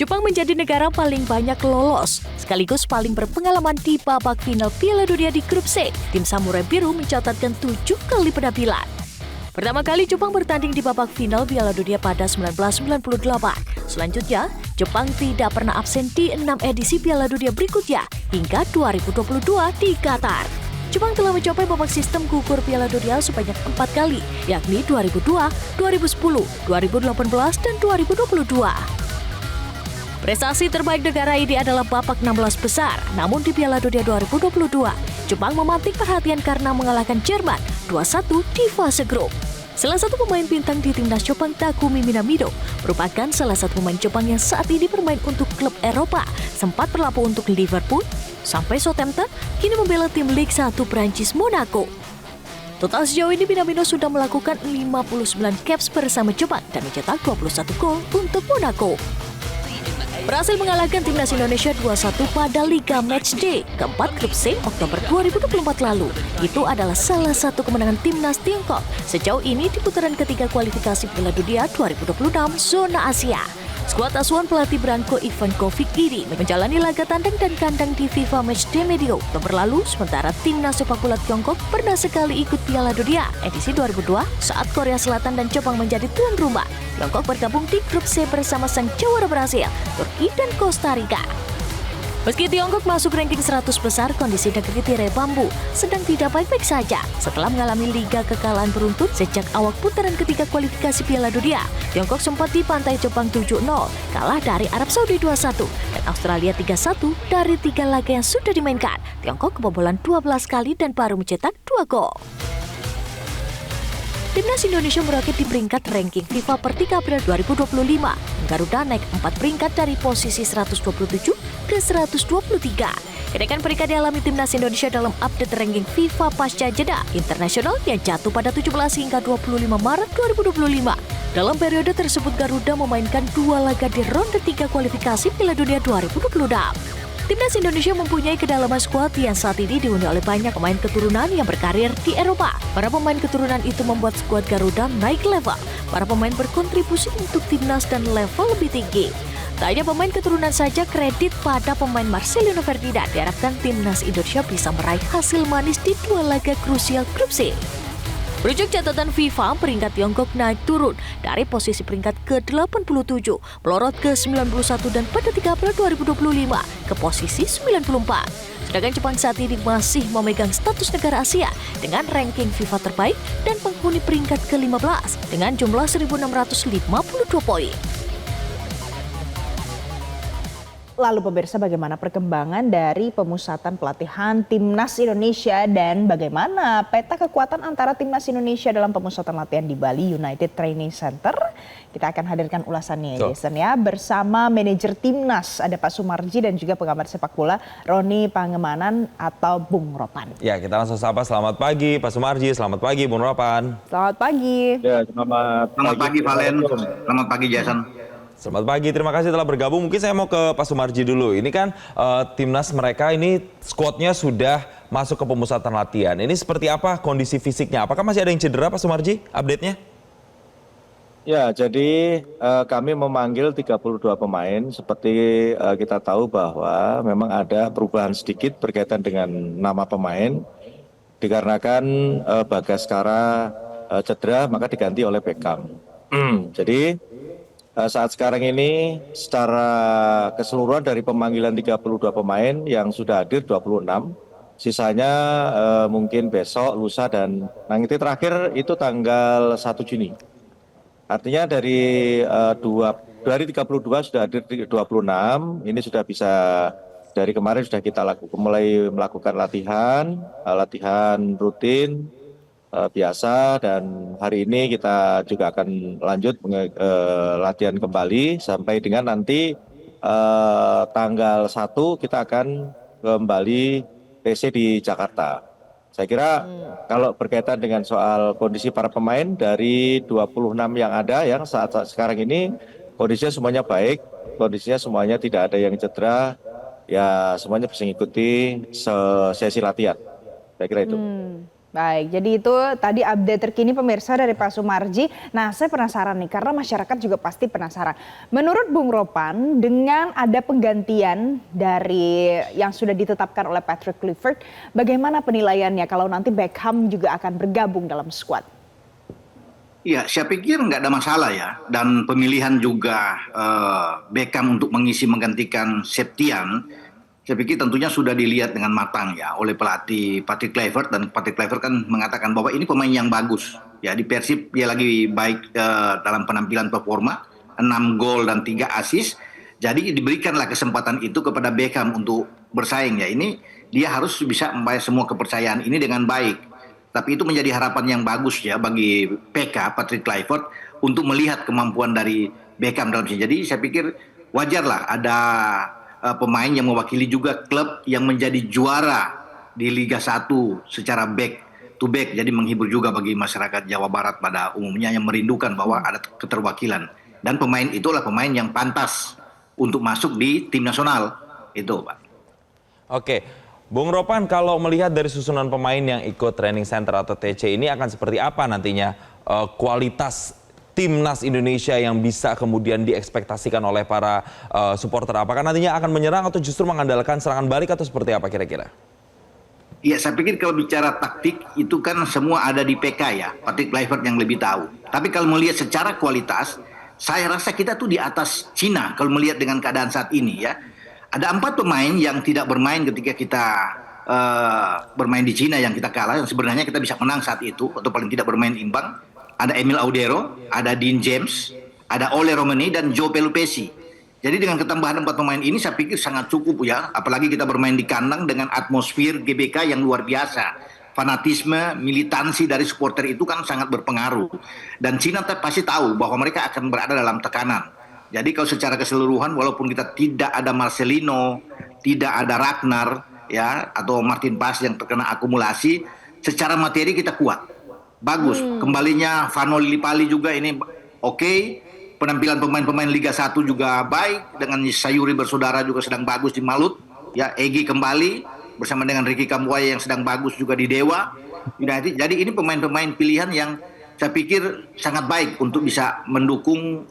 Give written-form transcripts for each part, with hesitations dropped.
Jepang menjadi negara paling banyak lolos, sekaligus paling berpengalaman di babak final Piala Dunia di grup C. Tim Samurai Biru mencatatkan 7 kali penampilan. Pertama kali Jepang bertanding di babak final Piala Dunia pada 1998. Selanjutnya, Jepang tidak pernah absen di 6 edisi Piala Dunia berikutnya hingga 2022 di Qatar. Jepang telah mencapai babak sistem gugur Piala Dunia sebanyak 4 kali, yakni 2002, 2010, 2018, dan 2022. Prestasi terbaik negara ini adalah babak 16 besar, namun di Piala Dunia 2022, Jepang memantik perhatian karena mengalahkan Jerman 2-1 di fase grup. Salah satu pemain bintang di timnas Jepang, Takumi Minamino, merupakan salah satu pemain Jepang yang saat ini bermain untuk klub Eropa, sempat berlabuh untuk Liverpool, sampai Southampton, kini membela tim Ligue 1 Prancis Monaco. Total sejauh ini Minamino sudah melakukan 59 caps bersama Jepang dan mencetak 21 gol untuk Monaco. Berhasil mengalahkan timnas Indonesia 2-1 pada Liga Matchday keempat grup C Oktober 2024 lalu. Itu adalah salah satu kemenangan timnas Tiongkok sejauh ini di putaran ketiga kualifikasi Piala Dunia 2026 zona Asia. Skuad asuhan pelatih Branko Ivankovic ini menjalani laga tandang dan kandang di FIFA Matchday medio Oktober lalu, sementara timnas sepak bola Tiongkok pernah sekali ikut Piala Dunia edisi 2002 saat Korea Selatan dan Jepang menjadi tuan rumah. Tiongkok bergabung di grup C bersama sang jawara Brasil, Turki, dan Costa Rica. Meski Tiongkok masuk ranking 100 besar, kondisi negeri tirai bambu sedang tidak baik-baik saja. Setelah mengalami liga kekalahan beruntun sejak awal putaran ketiga kualifikasi Piala Dunia, Tiongkok sempat dipantai Jepang 7-0, kalah dari Arab Saudi 2-1, dan Australia 3-1 dari 3 laga yang sudah dimainkan. Tiongkok kebobolan 12 kali dan baru mencetak 2 gol. Timnas Indonesia meroket di peringkat ranking FIFA per 3 April 2025. Garuda naik 4 peringkat dari posisi 127 ke 123. Kenaikan peringkat dialami Timnas Indonesia dalam update ranking FIFA pasca jeda internasional yang jatuh pada 17 hingga 25 Maret 2025. Dalam periode tersebut Garuda memainkan 2 laga di ronde 3 kualifikasi Piala Dunia 2026. Timnas Indonesia mempunyai kedalaman skuad yang saat ini dihuni oleh banyak pemain keturunan yang berkarir di Eropa. Para pemain keturunan itu membuat skuad Garuda naik level. Para pemain berkontribusi untuk timnas dan level lebih tinggi. Tak hanya pemain keturunan saja, kredit pada pemain Marcelino Ferdinand diharapkan timnas Indonesia bisa meraih hasil manis di 2 laga krusial grup C. Merujuk catatan FIFA, peringkat Tiongkok naik turun dari posisi peringkat ke-87, melorot ke 91 dan pada 3 April 2025 ke posisi 94. Sedangkan Jepang saat ini masih memegang status negara Asia dengan ranking FIFA terbaik dan menghuni peringkat ke-15 dengan jumlah 1.652 poin. Lalu pemirsa, bagaimana perkembangan dari pemusatan pelatihan Timnas Indonesia dan bagaimana peta kekuatan antara Timnas Indonesia dalam pemusatan latihan di Bali United Training Center? Kita akan hadirkan ulasannya Jason ya, bersama manajer Timnas ada Pak Sumarji dan juga pengamat sepak bola Roni Pangemanan atau Bung Ropan. Ya, kita langsung sapa. Selamat pagi Pak Sumarji, selamat pagi Bung Ropan. Selamat pagi. Ya, selamat pagi Valen, selamat pagi Jason. Selamat pagi, terima kasih telah bergabung. Mungkin saya mau ke Pak Sumarji dulu. Ini kan timnas mereka ini skuadnya sudah masuk ke pemusatan latihan. Ini seperti apa kondisi fisiknya? Apakah masih ada yang cedera Pak Sumarji? Update-nya? Ya, jadi kami memanggil 32 pemain. Seperti kita tahu bahwa memang ada perubahan sedikit berkaitan dengan nama pemain. Dikarenakan Bagaskara cedera, maka diganti oleh Beckham. Jadi saat sekarang ini secara keseluruhan dari pemanggilan 32 pemain yang sudah hadir 26, sisanya mungkin besok, lusa, dan nanti terakhir itu tanggal 1 Juni. Artinya dari 32 sudah hadir 26, ini sudah bisa dari kemarin sudah kita mulai melakukan latihan rutin biasa, dan hari ini kita juga akan lanjut latihan kembali sampai dengan nanti tanggal 1 kita akan kembali TC di Jakarta. Saya kira kalau berkaitan dengan soal kondisi para pemain dari 26 yang ada yang saat sekarang ini kondisinya semuanya baik, kondisinya semuanya tidak ada yang cedera, ya semuanya bisa mengikuti sesi latihan. Saya kira itu. Baik, jadi itu tadi update terkini pemirsa dari Pak Sumarji. Nah, saya penasaran nih, karena masyarakat juga pasti penasaran. Menurut Bung Ropan, dengan ada penggantian dari yang sudah ditetapkan oleh Patrick Kluivert, bagaimana penilaiannya kalau nanti Beckham juga akan bergabung dalam skuad? Ya, saya pikir nggak ada masalah ya. Dan pemilihan juga Beckham untuk menggantikan Septian, saya pikir tentunya sudah dilihat dengan matang ya oleh pelatih Patrick Kluivert, dan Patrick Kluivert kan mengatakan bahwa ini pemain yang bagus. Ya, di Persib dia lagi baik dalam penampilan performa, 6 gol dan 3 assist. Jadi diberikanlah kesempatan itu kepada Beckham untuk bersaing ya. Ini dia harus bisa membayar semua kepercayaan ini dengan baik. Tapi itu menjadi harapan yang bagus ya bagi PK Patrick Kluivert untuk melihat kemampuan dari Beckham dalam sini. Jadi saya pikir wajarlah ada pemain yang mewakili juga klub yang menjadi juara di Liga 1 secara back to back. Jadi menghibur juga bagi masyarakat Jawa Barat pada umumnya yang merindukan bahwa ada keterwakilan. Dan pemain itulah pemain yang pantas untuk masuk di tim nasional. Itu, Pak. Oke, Bung Ropan, kalau melihat dari susunan pemain yang ikut training center atau TC ini akan seperti apa nantinya kualitas timnas Indonesia yang bisa kemudian diekspektasikan oleh para supporter? Apakah nantinya akan menyerang atau justru mengandalkan serangan balik atau seperti apa kira-kira? Iya, saya pikir kalau bicara taktik itu kan semua ada di PK ya, Patrick Kluivert yang lebih tahu. Tapi kalau melihat secara kualitas, saya rasa kita tuh di atas Cina kalau melihat dengan keadaan saat ini ya. Ada 4 pemain yang tidak bermain ketika kita bermain di Cina yang kita kalah, yang sebenarnya kita bisa menang saat itu atau paling tidak bermain imbang. Ada Emil Audero, ada Dean James, ada Ole Romani, dan Joe Pelupesi. Jadi dengan ketambahan 4 pemain ini saya pikir sangat cukup ya. Apalagi kita bermain di kandang dengan atmosfer GBK yang luar biasa. Fanatisme, militansi dari supporter itu kan sangat berpengaruh. Dan Cina pasti tahu bahwa mereka akan berada dalam tekanan. Jadi kalau secara keseluruhan walaupun kita tidak ada Marcelino, tidak ada Ragnar ya atau Martin Paes yang terkena akumulasi, secara materi kita kuat. Bagus, kembalinya Vano Lillipali juga ini oke. Penampilan pemain-pemain Liga 1 juga baik, dengan Sayuri bersaudara juga sedang bagus di Malut. Ya, Egy kembali bersama dengan Ricky Kambuaya yang sedang bagus juga di Dewa United. Jadi ini pemain-pemain pilihan yang saya pikir sangat baik untuk bisa mendukung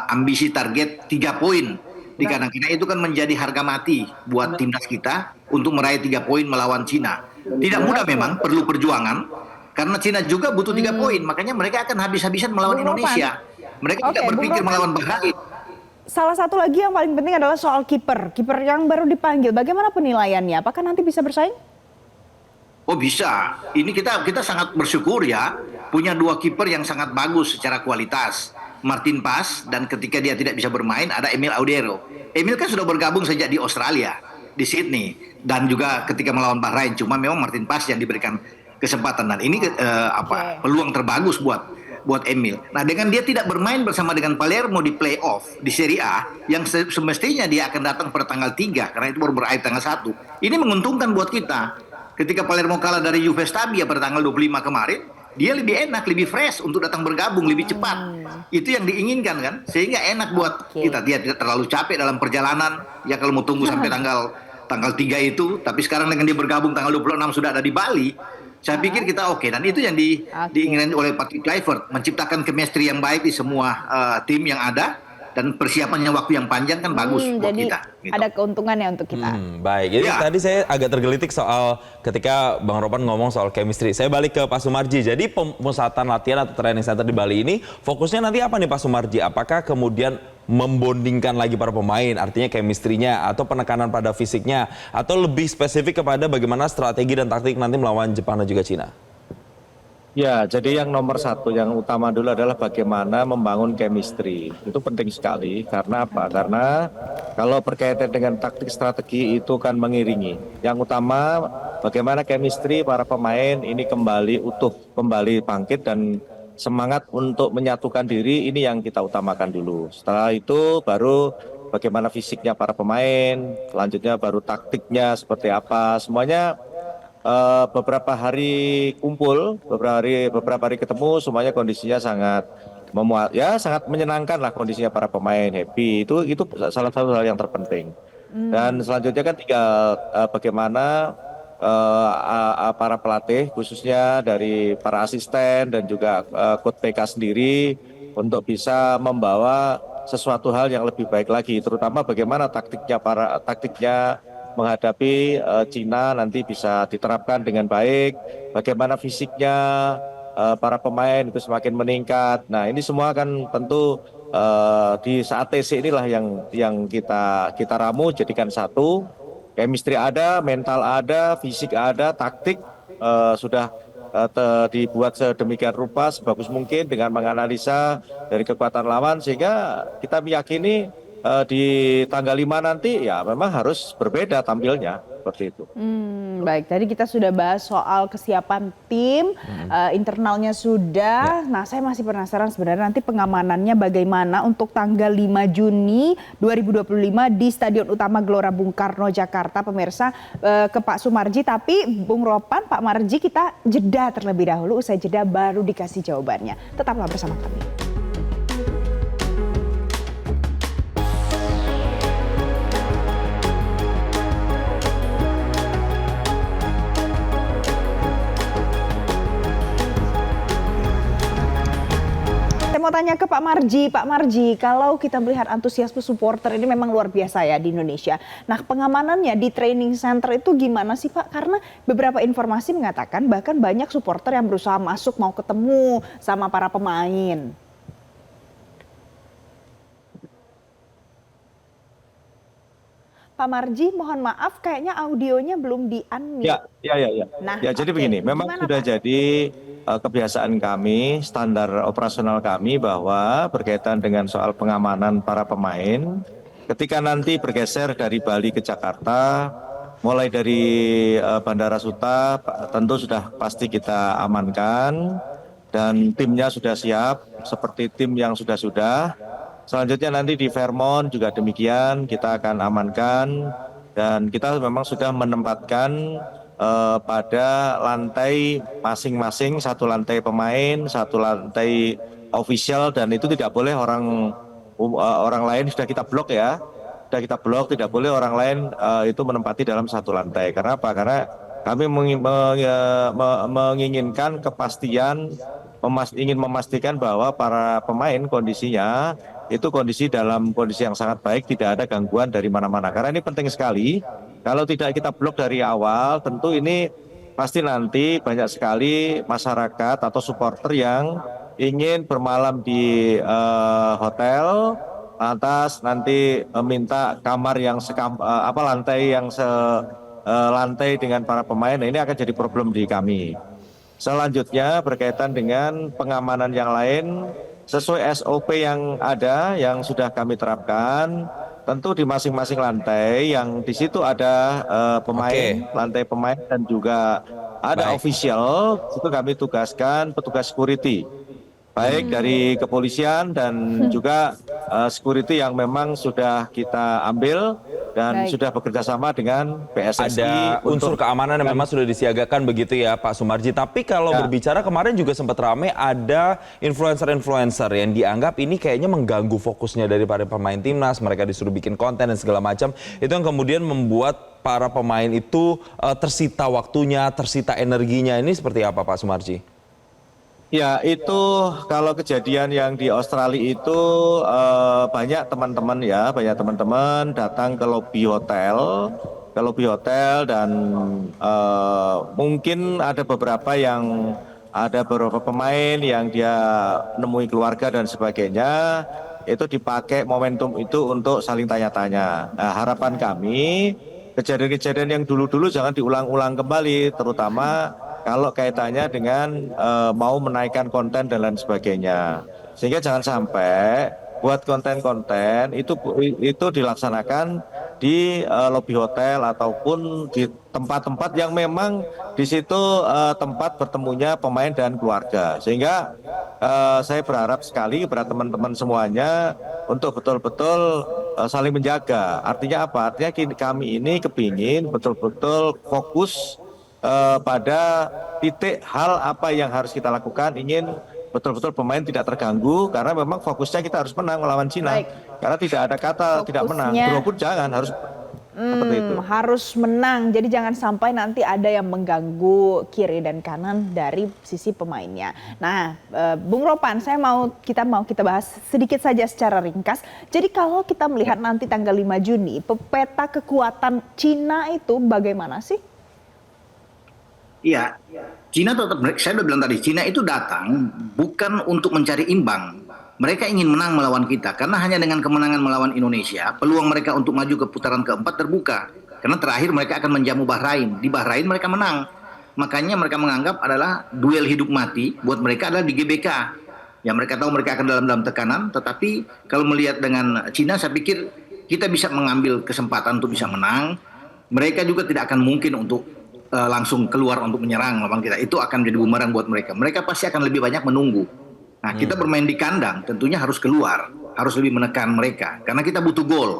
ambisi target 3 poin di kandang. Karena itu kan menjadi harga mati buat timnas kita untuk meraih 3 poin melawan Cina. Tidak mudah memang, perlu perjuangan. Karena Cina juga butuh 3 poin, makanya mereka akan habis-habisan melawan Indonesia. Mereka tidak berpikir melawan Bahrain. Salah satu lagi yang paling penting adalah soal kiper. Kiper yang baru dipanggil, bagaimana penilaiannya? Apakah nanti bisa bersaing? Oh bisa, ini kita sangat bersyukur ya, punya 2 kiper yang sangat bagus secara kualitas. Martin Paes, dan ketika dia tidak bisa bermain ada Emil Audero. Emil kan sudah bergabung sejak di Australia, di Sydney, dan juga ketika melawan Bahrain. Cuma memang Martin Paes yang diberikan kesempatan, dan ini peluang terbagus buat Emil. Nah, dengan dia tidak bermain bersama dengan Palermo di playoff di Serie A yang semestinya dia akan datang pada tanggal 3 karena itu baru berakhir tanggal 1. Ini menguntungkan buat kita. Ketika Palermo kalah dari Juve Stabia pada tanggal 25 kemarin, dia lebih enak, lebih fresh untuk datang bergabung lebih cepat. Itu yang diinginkan kan? Sehingga enak buat kita. Dia tidak terlalu capek dalam perjalanan. Ya kalau mau tunggu sampai tanggal 3 itu, tapi sekarang dengan dia bergabung tanggal 26 sudah ada di Bali. Saya pikir kita oke, dan itu yang diinginkan oleh Patrick Kluivert, menciptakan chemistry yang baik di semua tim yang ada, dan persiapannya waktu yang panjang kan bagus buat jadi kita. Gitu. ada keuntungannya untuk kita. Baik, jadi tadi saya agak tergelitik soal ketika Bang Ropan ngomong soal chemistry. Saya balik ke Pak Sumarji. Jadi pemusatan latihan atau training center di Bali ini fokusnya nanti apa nih Pak Sumarji? Apakah kemudian membondingkan lagi para pemain, artinya chemistry-nya atau penekanan pada fisiknya, atau lebih spesifik kepada bagaimana strategi dan taktik nanti melawan Jepang dan juga Cina? Ya, jadi yang nomor 1, yang utama dulu adalah bagaimana membangun chemistry. Itu penting sekali, karena apa? Karena kalau berkaitan dengan taktik strategi itu kan mengiringi. Yang utama bagaimana chemistry para pemain ini kembali utuh, kembali bangkit dan semangat untuk menyatukan diri, ini yang kita utamakan dulu. Setelah itu baru bagaimana fisiknya para pemain, selanjutnya baru taktiknya seperti apa, semuanya. Beberapa hari kumpul, beberapa hari ketemu, semuanya kondisinya sangat sangat menyenangkan lah kondisinya para pemain, happy. Itu salah satu hal yang terpenting. Dan selanjutnya kan tinggal bagaimana para pelatih khususnya dari para asisten dan juga coach PK sendiri untuk bisa membawa sesuatu hal yang lebih baik lagi, terutama bagaimana taktiknya menghadapi Cina nanti bisa diterapkan dengan baik, bagaimana fisiknya para pemain itu semakin meningkat. Nah, ini semua kan tentu di saat TC inilah yang kita ramu jadikan satu. Chemistry ada, mental ada, fisik ada, taktik sudah dibuat sedemikian rupa sebagus mungkin dengan menganalisa dari kekuatan lawan, sehingga kita meyakini di tanggal 5 nanti ya memang harus berbeda tampilnya seperti itu. Baik, tadi kita sudah bahas soal kesiapan tim, internalnya sudah. Nah, saya masih penasaran sebenarnya nanti pengamanannya bagaimana untuk tanggal 5 Juni 2025 di Stadion Utama Gelora Bung Karno, Jakarta. Pemirsa, ke Pak Sumarji, tapi Bung Ropan, Pak Marji, kita jeda terlebih dahulu. Usai jeda baru dikasih jawabannya. Tetaplah bersama kami. Mau tanya ke Pak Marji, kalau kita melihat antusiasme supporter ini memang luar biasa ya di Indonesia. Nah, pengamanannya di training center itu gimana sih Pak? Karena beberapa informasi mengatakan bahkan banyak supporter yang berusaha masuk mau ketemu sama para pemain. Pak Marji, mohon maaf kayaknya audionya belum di-unmute. Ya. Nah, ya, jadi begini, memang gimana, sudah Pak? jadi kebiasaan kami, standar operasional kami bahwa berkaitan dengan soal pengamanan para pemain, ketika nanti bergeser dari Bali ke Jakarta, mulai dari Bandara Suta, tentu sudah pasti kita amankan dan timnya sudah siap seperti tim yang sudah. Selanjutnya nanti di Fairmont juga demikian, kita akan amankan dan kita memang sudah menempatkan pada lantai masing-masing, satu lantai pemain, satu lantai official, dan itu tidak boleh orang lain, sudah kita blok ya, tidak boleh orang lain itu menempati dalam satu lantai. Karena apa? Karena kami menginginkan kepastian, ingin memastikan bahwa para pemain kondisinya itu dalam kondisi yang sangat baik, tidak ada gangguan dari mana-mana. Karena ini penting sekali. Kalau tidak kita blok dari awal, tentu ini pasti nanti banyak sekali masyarakat atau supporter yang ingin bermalam di hotel, lantas nanti minta kamar yang lantai yang lantai dengan para pemain. Nah, ini akan jadi problem di kami. Selanjutnya berkaitan dengan pengamanan yang lain, sesuai SOP yang ada, yang sudah kami terapkan, tentu di masing-masing lantai yang di situ ada pemain, lantai pemain dan juga ada official, itu kami tugaskan petugas security, baik dari kepolisian dan juga security yang memang sudah kita ambil dan sudah bekerja sama dengan PSSI. Ada unsur keamanan yang memang sudah disiagakan begitu ya Pak Sumarji. Tapi kalau berbicara kemarin juga sempat ramai ada influencer-influencer yang dianggap ini kayaknya mengganggu fokusnya dari para pemain timnas. Mereka disuruh bikin konten dan segala macam. Itu yang kemudian membuat para pemain itu tersita waktunya, tersita energinya. Ini seperti apa Pak Sumarji? Ya, itu kalau kejadian yang di Australia itu banyak teman-teman datang ke lobi hotel, dan mungkin ada beberapa pemain yang dia nemui keluarga dan sebagainya, itu dipakai momentum itu untuk saling tanya-tanya. Nah, harapan kami kejadian-kejadian yang dulu-dulu jangan diulang-ulang kembali, terutama kalau kaitannya dengan mau menaikkan konten dan lain sebagainya. Sehingga jangan sampai buat konten-konten itu dilaksanakan di lobi hotel ataupun di tempat-tempat yang memang di situ tempat bertemunya pemain dan keluarga. Sehingga saya berharap sekali kepada teman-teman semuanya untuk betul-betul saling menjaga. Artinya apa? Artinya kami ini kepingin betul-betul fokus pada titik hal apa yang harus kita lakukan, ingin betul-betul pemain tidak terganggu, karena memang fokusnya kita harus menang melawan Cina. Karena tidak ada kata tidak menang, draw pun jangan, harus Seperti itu. Harus menang. Jadi jangan sampai nanti ada yang mengganggu kiri dan kanan dari sisi pemainnya. Nah, Bung Ropan, kita bahas sedikit saja secara ringkas. Jadi kalau kita melihat nanti tanggal 5 Juni, peta kekuatan Cina itu bagaimana sih? Iya, Cina tetap, saya udah bilang tadi, Cina itu datang bukan untuk mencari imbang. Mereka ingin menang melawan kita, karena hanya dengan kemenangan melawan Indonesia, peluang mereka untuk maju ke putaran keempat terbuka. Karena terakhir mereka akan menjamu Bahrain. Di Bahrain mereka menang. Makanya mereka menganggap adalah duel hidup mati buat mereka adalah di GBK. Ya mereka tahu mereka akan dalam tekanan, tetapi kalau melihat dengan Cina, saya pikir kita bisa mengambil kesempatan untuk bisa menang. Mereka juga tidak akan mungkin untuk langsung keluar untuk menyerang lawan kita. Itu akan menjadi bumerang buat mereka. Mereka pasti akan lebih banyak menunggu. Nah, kita bermain di kandang tentunya harus keluar, harus lebih menekan mereka karena kita butuh gol.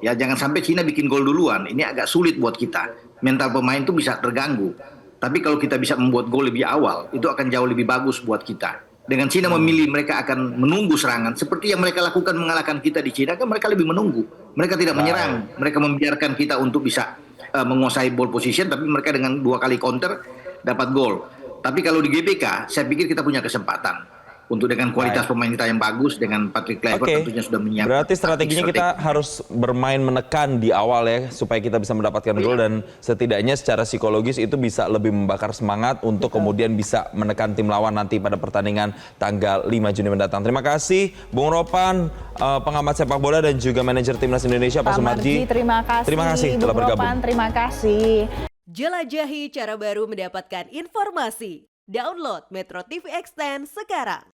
Ya, jangan sampai Cina bikin gol duluan. Ini agak sulit buat kita. Mental pemain itu bisa terganggu. Tapi kalau kita bisa membuat gol lebih awal, itu akan jauh lebih bagus buat kita. Dengan Cina memilih mereka akan menunggu serangan seperti yang mereka lakukan mengalahkan kita di Cina, kan mereka lebih menunggu. Mereka tidak menyerang. Mereka membiarkan kita untuk bisa menguasai ball position, tapi mereka dengan 2 kali counter dapat gol. Tapi kalau di GBK, saya pikir kita punya kesempatan. Untuk dengan kualitas pemain kita yang bagus, dengan Patrick Kluivert tentunya sudah menyiapkan. Berarti strateginya kita harus bermain menekan di awal ya, supaya kita bisa mendapatkan gol dan setidaknya secara psikologis itu bisa lebih membakar semangat untuk kemudian bisa menekan tim lawan nanti pada pertandingan tanggal 5 Juni mendatang. Terima kasih Bung Ropan, pengamat sepak bola dan juga manajer Timnas Indonesia, Pak Sumarji. Terima kasih telah Bung bergabung. Ropan, terima kasih. Jelajahi cara baru mendapatkan informasi. Download Metro TV Extend sekarang.